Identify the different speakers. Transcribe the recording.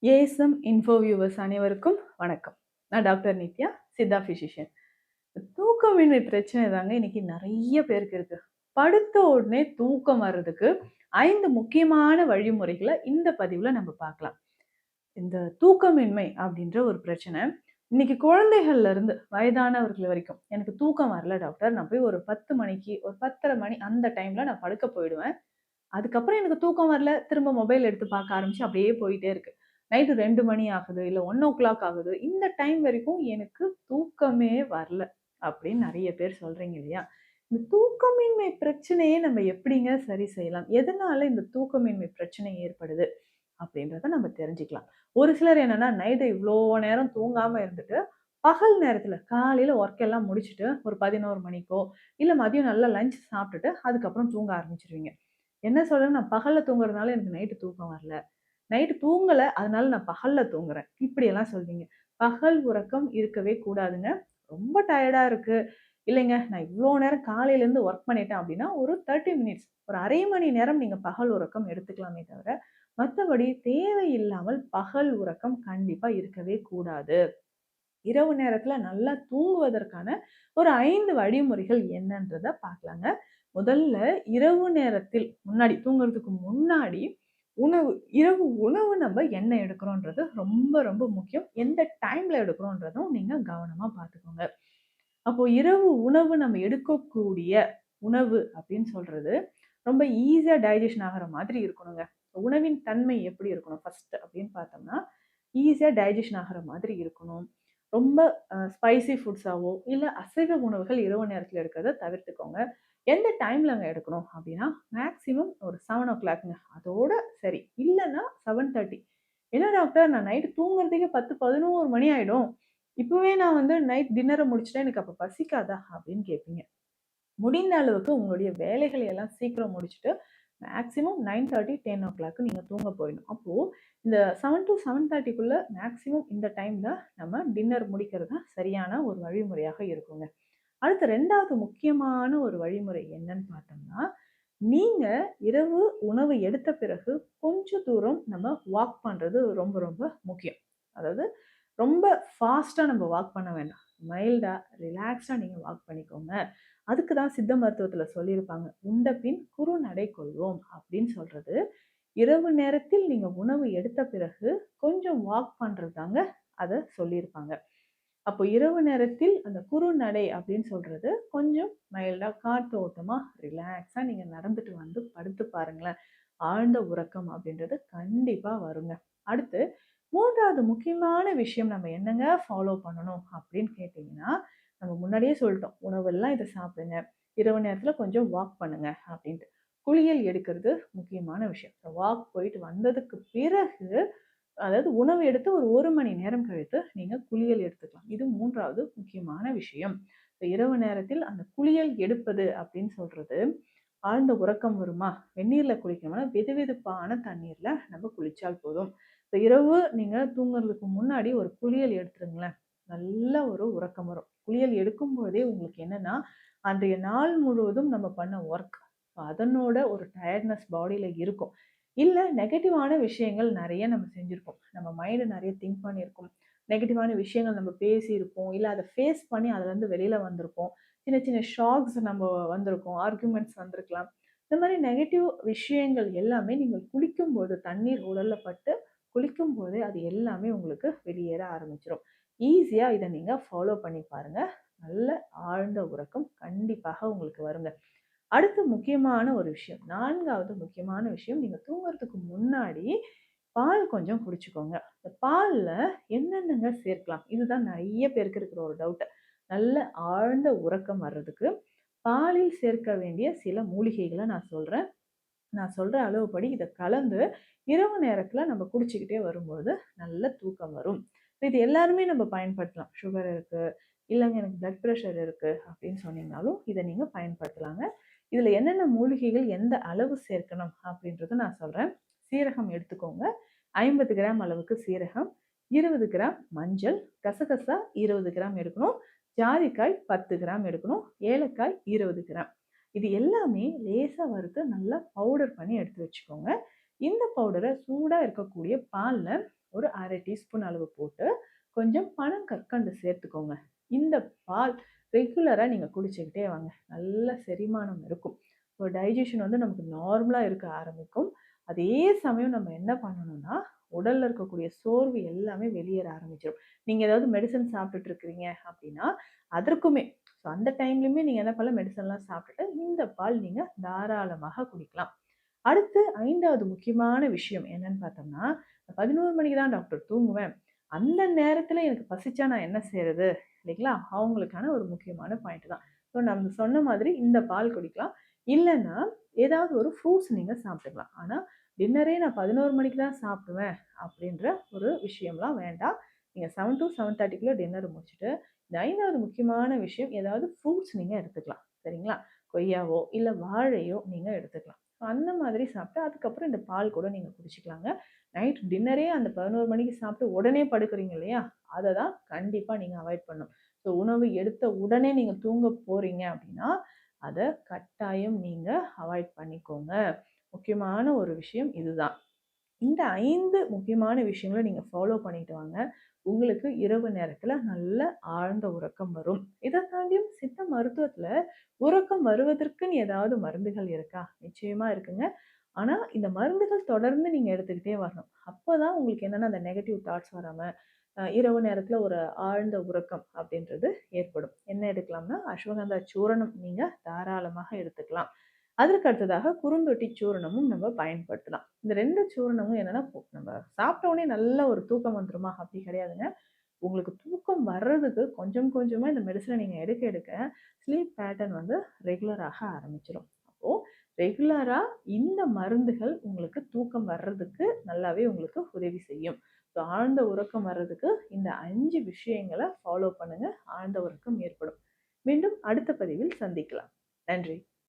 Speaker 1: ASM info viewers அனைவருக்கும் வணக்கம். நான் டாக்டர் நித்யா, சித்தா பிசிஷியன். தூக்கமின்மை பிரச்சனை தாங்க இன்னைக்கு நிறைய பேருக்கு இருக்கு. படுத்த உடனே தூக்கம் வர்றதுக்கு 5 முக்கியமான வழிமுறைகளை இந்த பதிவுல நம்ம பார்க்கலாம். இந்த தூக்கமின்மை அப்படின்ற ஒரு பிரச்சனை இன்னைக்கு குழந்தைகள்ல இருந்து வயதானவர்கள் வரைக்கும் எனக்கு தூக்கம் வரல டாக்டர், நான் போய் ஒரு 10 மணிக்கு ஒரு 10:30 மணி அந்த டைம்ல நான் படுக்க போயிடுவேன். அதுக்கப்புறம் எனக்கு தூக்கம் வரல. திரும்ப மொபைல் எடுத்து பார்க்க ஆரம்பிச்சு அப்படியே போயிட்டே இருக்கு. நைட்டு 2 மணி ஆகுது, இல்ல 1:00 ஆகுது. இந்த டைம் வரைக்கும் எனக்கு தூக்கமே வரல அப்படின்னு நெறைய பேர் சொல்றீங்க இல்லையா? இந்த தூக்கமின்மை பிரச்சனைய நம்ம எப்படிங்க சரி செய்யலாம்? எதனால இந்த தூக்கமின்மை பிரச்சனை ஏற்படுது? அப்படின்றத நம்ம தெரிஞ்சுக்கலாம். ஒரு சிலர் என்னன்னா, நைட்டு இவ்ளோ நேரம் தூங்காம இருந்துட்டு, பகல் நேரத்துல காலையில ஒர்க் எல்லாம் முடிச்சுட்டு ஒரு 11 மணிக்கோ, இல்ல மதியம் நல்லா லஞ்ச் சாப்பிட்டுட்டு அதுக்கப்புறம் தூங்க ஆரம்பிச்சுருவீங்க. என்ன சொல்றேன், நான் பகல்ல தூங்குறதுனால எனக்கு நைட்டு தூக்கம் வரல. நைட்டு தூங்கல, அதனால நான் பகல்ல தூங்குறேன். இப்படியெல்லாம் சொல்வீங்க. பகல் உறக்கம் இருக்கவே கூடாதுங்க. ரொம்ப டயர்டா இருக்கு. இல்லைங்க, நான் இவ்ளோ நேரம் காலையிலேருந்து ஒர்க் பண்ணிட்டேன் அப்படின்னா, ஒரு 30 மினிட்ஸ், ஒரு 1/2 மணி நேரம் நீங்க பகல் உறக்கம் எடுத்துக்கலாமே தவிர, மத்தபடி தேவையில்லாமல் பகல் உறக்கம் கண்டிப்பா இருக்கவே கூடாது. இரவு நேரத்துல நல்லா தூங்குவதற்கான ஒரு 5 வழிமுறைகள் என்னன்றத பார்க்கலாங்க. முதல்ல இரவு நேரத்தில் முன்னாடி தூங்குறதுக்கு முன்னாடி உணவு இரவு உணவு நம்ம என்ன எடுக்கிறோன்றது ரொம்ப ரொம்ப முக்கியம். எந்த டைம்ல எடுக்கிறோன்றதும் நீங்க கவனமா பார்த்துக்கோங்க. அப்போ இரவு உணவு நம்ம எடுக்கக்கூடிய உணவு அப்படின்னு சொல்றது ரொம்ப ஈஸியா டைஜஷன் ஆகுற மாதிரி இருக்கணுங்க. உணவின் தன்மை எப்படி இருக்கணும் ஃபர்ஸ்ட் அப்படின்னு பார்த்தோம்னா, ஈஸியா டைஜஷன் ஆகுற மாதிரி இருக்கணும். ரொம்ப ஸ்பைசி ஃபுட்ஸாவோ, இல்ல அசைவ உணவுகள் இரவு நேரத்துல எடுக்கிறத தவிர்த்துக்கோங்க. எந்த டைம்லங்க எடுக்கணும் அப்படின்னா, மேக்ஸிமம் ஒரு 7:00ங்க. அதோட சரி. இல்லன்னா 7:30. என்ன டாக்டர், நான் நைட் தூங்குறதுக்கே 10, 11 மணி ஆயிடும். இப்பவே நான் நைட் டின்னர முடிச்சுட்டா எனக்கு அப்ப பசிக்காதா? அப்படின்னு கேட்பீங்க. முடிந்த அளவுக்கு உங்களுடைய வேலைகளை எல்லாம் சீக்கிரம் முடிச்சுட்டு, மேக்ஸிமம் 9:30, 10:00 நீங்க தூங்க போயிடணும். அப்போ இந்த 7 டூ 7:30க்குள்ள மேக்ஸிமம் இந்த டைம்ல நம்ம டின்னர் முடிக்கிறது தான் சரியான ஒரு வழிமுறையாக இருக்குங்க. அடுத்து 2வது முக்கியமான ஒரு வழிமுறை என்னன்னு பார்த்தோம்னா, நீங்க இரவு உணவு எடுத்த பிறகு கொஞ்சம் தூரம் நம்ம வாக் பண்றது ரொம்ப ரொம்ப முக்கியம். அதாவது ரொம்ப ஃபாஸ்ட்டா நம்ம வாக் பண்ண வேண்டாம். மைல்டா, ரிலாக்ஸ்டா நீங்க வாக் பண்ணிக்கோங்க. அதுக்கு தான் சித்த மருத்துவத்துல சொல்லியிருப்பாங்க. "உண்ட பின் குறுநடை கொள்வோம்" அப்படின்னு சொல்றது. இரவு நேரத்தில் நீங்க உணவு எடுத்த பிறகு கொஞ்சம் வாக் பண்றது தாங்க அத சொல்லியிருப்பாங்க. அப்போ இரவு நேரத்தில் அந்த குறுநடை அப்படின்னு சொல்றது கொஞ்சம் மைல்டா காத்தோட்டமா ரிலாக்ஸா நீங்க நடந்துட்டு வந்து படுத்து பாருங்களேன். ஆழ்ந்த உறக்கம் அப்படின்றது கண்டிப்பா வருங்க. அடுத்து 3வது முக்கியமான விஷயம் நம்ம என்னங்க ஃபாலோ பண்ணணும் அப்படின்னு கேட்டீங்கன்னா, நம்ம முன்னாடியே சொல்லிட்டோம். உணவெல்லாம் இத சாப்பிடுங்க. இரவு நேரத்துல கொஞ்சம் வாக் பண்ணுங்க அப்படின்ட்டு. குளியல் எடுக்கிறது முக்கியமான விஷயம். வாக் போயிட்டு வந்ததுக்கு பிறகு, அதாவது உணவு எடுத்து ஒரு 1 மணி நேரம் கழித்து நீங்க குளியல் எடுத்துக்கலாம். இது 3வது முக்கியமான விஷயம். இப்ப இரவு நேரத்தில் அந்த குளியல் எடுப்பது அப்படின்னு சொல்றது, ஆழ்ந்த உறக்கம் வருமா? வெந்நீர்ல குளிக்கணும்னா வெதுவெதுப்பான தண்ணீர்ல நம்ம குளிச்சால் போதும். இப்ப இரவு நீங்க தூங்குறதுக்கு முன்னாடி ஒரு குளியல் எடுத்துருங்களேன். நல்ல ஒரு உறக்கம் வரும். குளியல் எடுக்கும்போதே உங்களுக்கு என்னன்னா, அன்றைய நாள் முழுவதும் நம்ம பண்ண ஒர்க், அதனோட ஒரு டயர்ட்னஸ் பாடியில இருக்கும். இல்ல நெகட்டிவான விஷயங்கள் நெறைய நம்ம செஞ்சிருப்போம். நம்ம மைண்ட் நெறைய திங்க் பண்ணியிருக்கும். நெகட்டிவான விஷயங்கள் நம்ம பேசியிருப்போம். இல்ல அத ஃபேஸ் பண்ணி அதுலருந்து வெளில வந்திருப்போம். சின்ன சின்ன ஷாக்ஸ் நம்ம வந்திருக்கும். ஆர்குமெண்ட்ஸ் வந்திருக்கலாம். இந்த மாரி நெகட்டிவ் விஷயங்கள் எல்லாமே நீங்கள் குளிக்கும்போது தண்ணீர் உடல்ல பட்டு குளிக்கும்போதே அது எல்லாமே உங்களுக்கு வெளியேற ஆரம்பிச்சுரும். ஈஸியா இத நீங்க ஃபாலோ பண்ணி பாருங்க. நல்ல ஆழ்ந்த உறக்கம் கண்டிப்பாக உங்களுக்கு வருங்க. அடுத்து முக்கியமான ஒரு விஷயம். 4வது முக்கியமான விஷயம், நீங்க தூங்குறதுக்கு முன்னாடி பால் கொஞ்சம் குடிச்சுக்கோங்க. இந்த பால்ல என்னென்னங்க சேர்க்கலாம்? இதுதான் நெறைய பேருக்கு இருக்கிற ஒரு டவுட். நல்ல ஆழ்ந்த உறக்கம் வர்றதுக்கு, பாலில் சேர்க்க வேண்டிய சில மூலிகைகள நான் சொல்றேன். நான் சொல்ற அளவுப்படி இத கலந்து இரவு நேரத்துல நம்ம குடிச்சுக்கிட்டே வரும்போது நல்ல தூக்கம் வரும். இது எல்லாருமே நம்ம பயன்படுத்தலாம். சுகர் இருக்கு, இல்லங்க எனக்கு பிளட் பிரஷர் இருக்கு அப்படின்னு சொன்னீங்கனாலும் இத நீங்க பயன்படுத்தலாங்க. இதுல என்னென்ன மூலிகைகள் எந்த அளவு சேர்க்கணும் அப்படின்றத நான் சொல்றேன். சீரகம் எடுத்துக்கோங்க. 50 கிராம் அளவுக்கு சீரகம், 20 கிராம் மஞ்சள், கசகசா 20 கிராம் எடுக்கணும், ஜாதிக்காய் 10 கிராம் எடுக்கணும், ஏலக்காய் 20 கிராம். இது எல்லாமே லேசா வறுத்து நல்லா பவுடர் பண்ணி எடுத்து வச்சுக்கோங்க. இந்த பவுடர சூடா இருக்கக்கூடிய பால்ல ஒரு 1/2 டீஸ்பூன் அளவு போட்டு கொஞ்சம் பனங்கற்கண்டு சேர்த்துக்கோங்க. இந்த பால் ரெகுலரா நீங்க குடிச்சுக்கிட்டே வாங்க. நல்ல செரிமானம் இருக்கும். ஒரு டைஜஷன் வந்து நமக்கு நார்மலா இருக்க ஆரம்பிக்கும். அதே சமயம் நம்ம என்ன பண்ணணும்னா, உடல்ல இருக்கக்கூடிய சோர்வு எல்லாமே வெளியேற ஆரம்பிச்சுரும். நீங்க ஏதாவது மெடிசின் சாப்பிட்டுட்டு இருக்கிறீங்க அப்படின்னா, அதற்குமே அந்த டைம்லயுமே நீங்க என்ன பண்ணலாம், மெடிசன்லாம் சாப்பிட்டுட்டு இந்த பால் நீங்க தாராளமாக குடிக்கலாம். அடுத்து 5வது முக்கியமான விஷயம் என்னன்னு பார்த்தோம்னா, 11 மணிக்கு தான் டாக்டர் தூங்குவேன். அந்த நேரத்துல எனக்கு பசிச்சா நான் என்ன செய்றது? இல்லைங்களா? அவங்களுக்கான ஒரு முக்கியமான பாயிண்ட் தான். ஸோ நம்ம சொன்ன மாதிரி இந்த பால் குடிக்கலாம். இல்லன்னா, ஏதாவது ஒரு ஃப்ரூட்ஸ் நீங்க சாப்பிட்டுக்கலாம். ஆனா, டின்னரே நான் 11 மணிக்கு தான் சாப்பிடுவேன் அப்படின்ற ஒரு விஷயம்லாம் வேண்டாம். நீங்க 7 டூ 7:30க்குள்ள டின்னர் முடிச்சுட்டு, இந்த 5வது முக்கியமான விஷயம் ஏதாவது ஃப்ரூட்ஸ் நீங்க எடுத்துக்கலாம். சரிங்களா? கொய்யாவோ, இல்ல வாழையோ நீங்க எடுத்துக்கலாம். அந்த மாதிரி சாப்பிட்டு அதுக்கப்புறம் இந்த பால் கூட நீங்க குடிச்சுக்கலாங்க. நைட் டின்னரே அந்த 11 மணிக்கு சாப்பிட்டு உடனே படுக்குறீங்க இல்லையா? அத தான் கண்டிப்பா நீங்க அவாய்ட் பண்ணணும். ஸோ உணவு எடுத்த உடனே நீங்க தூங்க போறீங்க அப்படின்னா, அத கட்டாயம் நீங்க அவாய்ட் பண்ணிக்கோங்க. முக்கியமான ஒரு விஷயம் இதுதான். இந்த 5 முக்கியமான விஷயங்கள நீங்க ஃபாலோ பண்ணிட்டு வாங்க. உங்களுக்கு இரவு நேரத்துல நல்ல ஆழ்ந்த உறக்கம் வரும். இத தாண்டியும் சித்த மருத்துவத்துல உறக்கம் வருவதற்குன்னு ஏதாவது மருந்துகள் இருக்கா? நிச்சயமா இருக்குங்க. ஆனா, இந்த மருந்துகள் தொடர்ந்து நீங்க எடுத்துக்கிட்டே வரணும். அப்பதான் உங்களுக்கு என்னன்னா, அந்த நெகட்டிவ் தாட்ஸ் வராம, இரவு நேரத்துல ஒரு ஆழ்ந்த உறக்கம் அப்படின்றது ஏற்படும். என்ன எடுக்கலாம்னா, அஸ்வகந்தா சூரணம் நீங்க தாராளமாக எடுத்துக்கலாம். அதற்கு அடுத்ததாக குறுந்தொட்டி சூரணமும் நம்ம பயன்படுத்தலாம். இந்த 2 சூரணமும் என்னன்னா, நம்ம சாப்பிட்ட உடனே நல்ல ஒரு தூக்கம் வந்துருமா? அப்படி கிடையாதுங்க. உங்களுக்கு தூக்கம் வர்றதுக்கு கொஞ்சம் கொஞ்சமா இந்த மெடிசின நீங்க எடுக்க எடுக்க, ஸ்லீப் பேட்டர்ன் வந்து ரெகுலர் ஆக ஆரம்பிச்சுரும். அப்போ ரெகுலரா இந்த மருந்துகள் உங்களுக்கு தூக்கம் வர்றதுக்கு நல்லாவே உங்களுக்கு உதவி செய்யும். ஸோ ஆழ்ந்த உறக்கம் வர்றதுக்கு இந்த 5 விஷயங்கள ஃபாலோ பண்ணுங்க. ஆழ்ந்த உறக்கம் ஏற்படும். மீண்டும் அடுத்த பதிவில் சந்திக்கலாம். நன்றி.